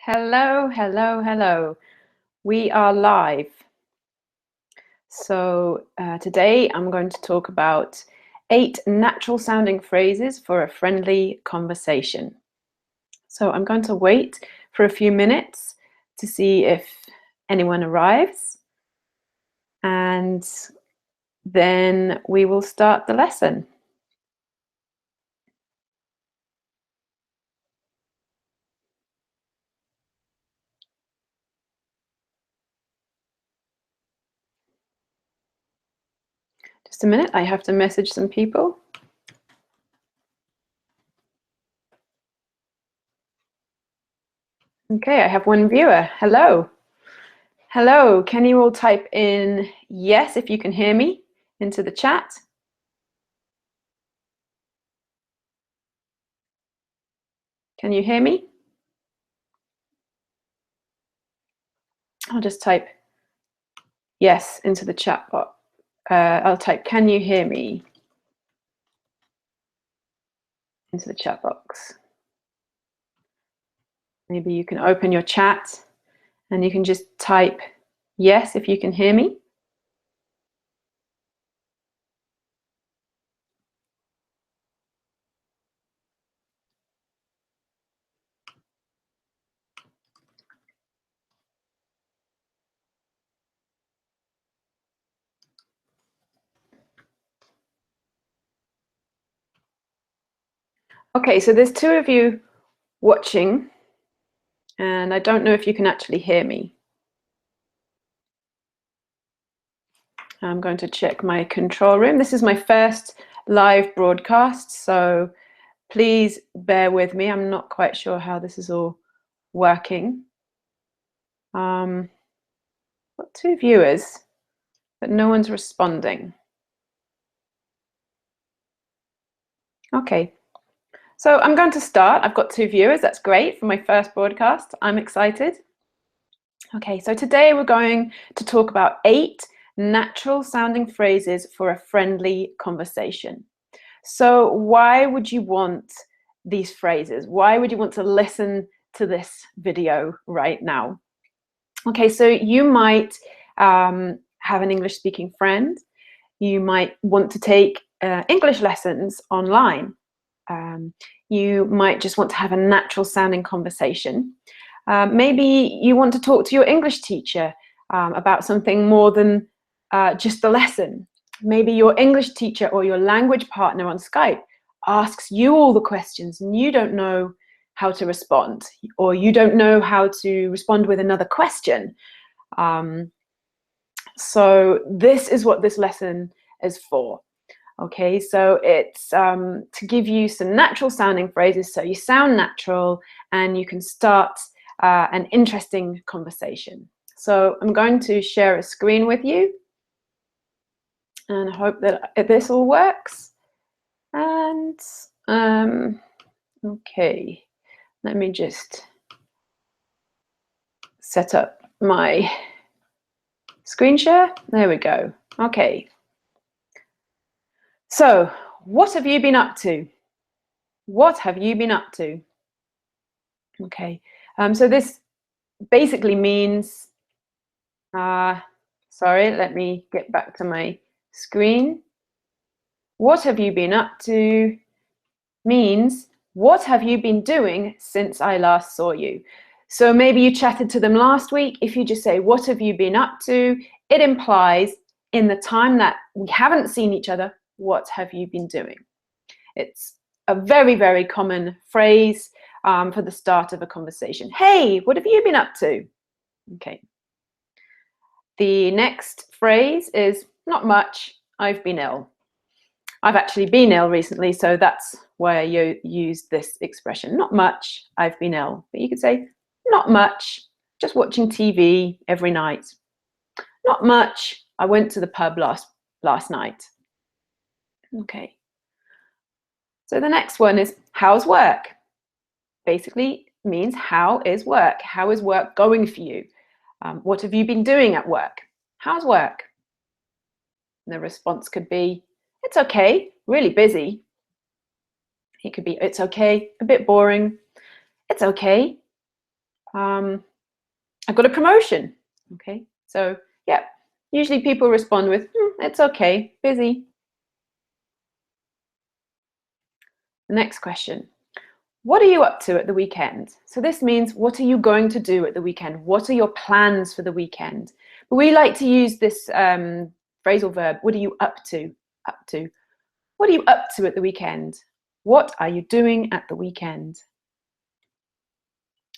Hello, hello, hello. We are live. So today I'm going to talk about 8 natural sounding phrases for a friendly conversation. So I'm going to wait for a few minutes to see if anyone arrives, and then we will start the lesson. Just a minute, I have to message some people. Okay, I have one viewer. Hello. Hello, can you all type in yes if you can hear me into the chat? Can you hear me? I'll just type yes into the chat box. I'll type, can you hear me? Into the chat box. Maybe you can open your chat and you can just type yes if you can hear me. Okay, so there's 2 of you watching, and I don't know if you can actually hear me. I'm going to check my control room. This is my first live broadcast, so please bear with me. I'm not quite sure how this is all working. Got 2 viewers, but no one's responding. Okay, so I'm going to start. I've got 2 viewers. That's great for my first broadcast. I'm excited. Okay, so today we're going to talk about 8 natural sounding phrases for a friendly conversation. So why would you want these phrases? Why would you want to listen to this video right now? Okay, so you might have an English speaking friend. You might want to take English lessons online. You might just want to have a natural sounding conversation. Maybe you want to talk to your English teacher about something more than just the lesson. Maybe your English teacher or your language partner on Skype asks you all the questions and you don't know how to respond, or you don't know how to respond with another question. So this is what this lesson is for. Okay, so it's to give you some natural sounding phrases so you sound natural and you can start an interesting conversation. So I'm going to share a screen with you and I hope that this all works. And okay, let me just set up my screen share. There we go. Okay. So, what have you been up to? What have you been up to? Okay, so this basically means, sorry, let me get back to my screen. What have you been up to means, what have you been doing since I last saw you? So maybe you chatted to them last week. If you just say, what have you been up to? It implies in the time that we haven't seen each other, what have you been doing? It's a very, very common phrase for the start of a conversation. Hey, what have you been up to? Okay. The next phrase is not much, I've been ill. I've actually been ill recently, so that's why I use this expression. Not much, I've been ill. But you could say, not much, just watching TV every night. Not much, I went to the pub last night. Okay. So the next one is, how's work? Basically means, how is work? How is work going for you? What have you been doing at work? How's work? And the response could be, it's okay, really busy. It could be, it's okay, a bit boring. It's okay. I got a promotion. Okay, so yeah, usually people respond with, it's okay, busy. The next question. What are you up to at the weekend? So this means, what are you going to do at the weekend? What are your plans for the weekend? But we like to use this phrasal verb, what are you up to? Up to. What are you up to at the weekend? What are you doing at the weekend?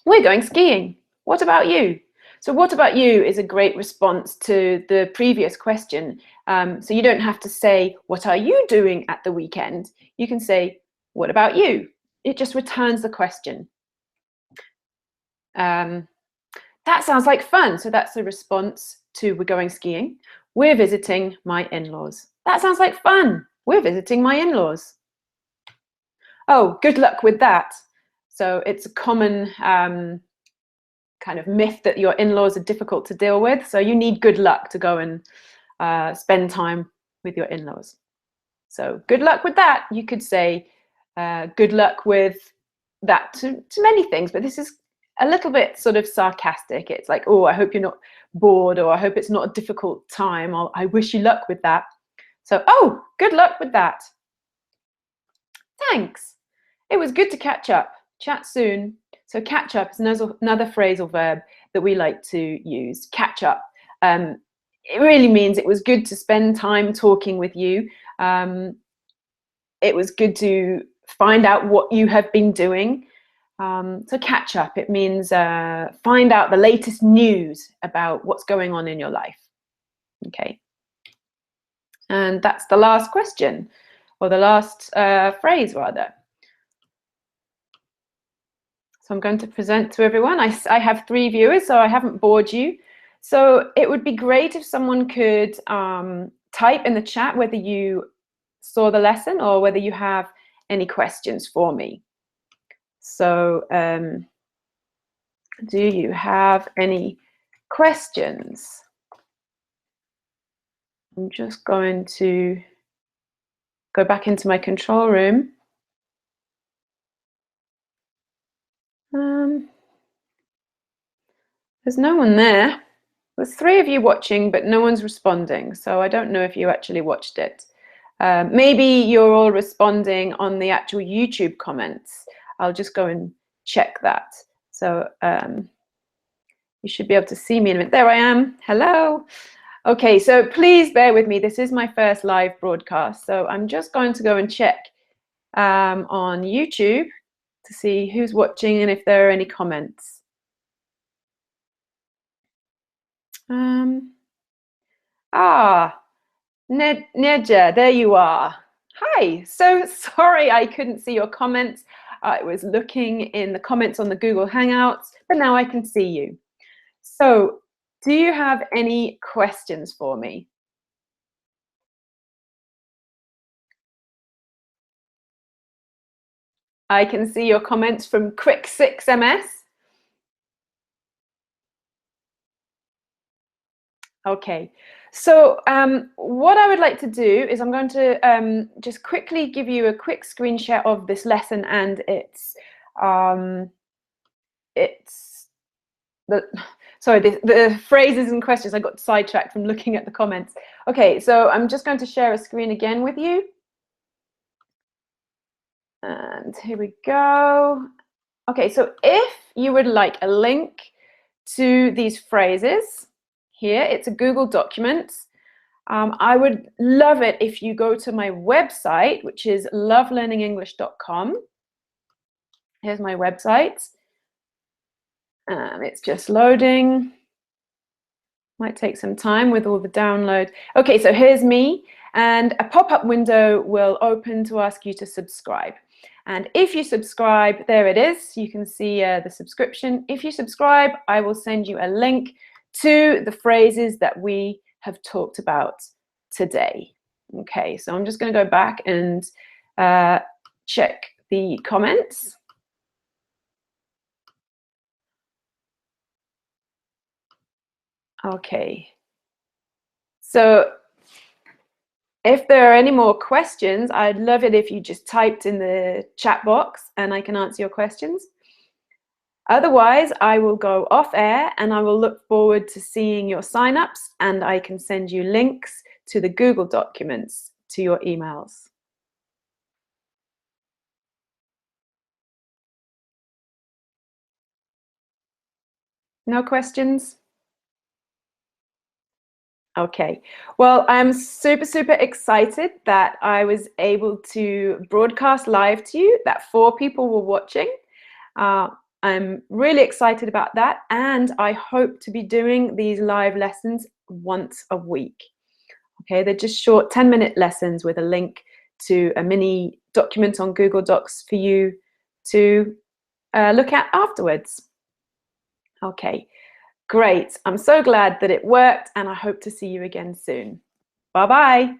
We're going skiing. What about you? So what about you is a great response to the previous question. So you don't have to say, what are you doing at the weekend? You can say, what about you? It just returns the question. That sounds like fun. So that's a response to we're going skiing. We're visiting my in-laws. That sounds like fun. We're visiting my in-laws. Oh, good luck with that. So it's a common kind of myth that your in-laws are difficult to deal with. So you need good luck to go and spend time with your in-laws. So good luck with that. You could say good luck with that to many things, but this is a little bit sort of sarcastic. It's like, oh, I hope you're not bored, or I hope it's not a difficult time, or I wish you luck with that. So, oh, good luck with that. Thanks. It was good to catch up. Chat soon. So catch up is another phrasal verb that we like to use. Catch up. It really means it was good to spend time talking with you. It was good to find out what you have been doing. So catch up, it means find out the latest news about what's going on in your life. Okay. And that's the last question, or the last phrase rather. So I'm going to present to everyone. I have 3 viewers, so I haven't bored you. So it would be great if someone could type in the chat whether you saw the lesson or whether you have any questions for me. So do you have any questions? I'm just going to go back into my control room. There's no one there. There's 3 of you watching, but no one's responding. So I don't know if you actually watched it. Maybe you're all responding on the actual YouTube comments. I'll just go and check that. So you should be able to see me in a minute. There I am. Hello. Okay, so please bear with me. This is my first live broadcast. So I'm just going to go and check on YouTube to see who's watching and if there are any comments. Nedja, there you are. Hi, so sorry I couldn't see your comments. I was looking in the comments on the Google Hangouts, but now I can see you. So do you have any questions for me? I can see your comments from Quick6MS. Okay, so what I would like to do is I'm going to just quickly give you a quick screen share of this lesson and the phrases and questions. I got sidetracked from looking at the comments. Okay, so I'm just going to share a screen again with you. And here we go. Okay, so if you would like a link to these phrases, here, it's a Google document. I would love it if you go to my website, which is lovelearningenglish.com. Here's my website. It's just loading. Might take some time with all the download. Okay, so here's me, and a pop-up window will open to ask you to subscribe. And if you subscribe, there it is. You can see the subscription. If you subscribe, I will send you a link to the phrases that we have talked about today. Okay, so I'm just going to go back and check the comments. Okay, so if there are any more questions, I'd love it if you just typed in the chat box and I can answer your questions. Otherwise, I will go off air and I will look forward to seeing your signups, and I can send you links to the Google documents to your emails. No questions? Okay. Well, I'm super, super excited that I was able to broadcast live to you, that 4 people were watching. I'm really excited about that, and I hope to be doing these live lessons once a week. Okay, they're just short 10-minute lessons with a link to a mini document on Google Docs for you to look at afterwards. Okay, great. I'm so glad that it worked, and I hope to see you again soon. Bye-bye.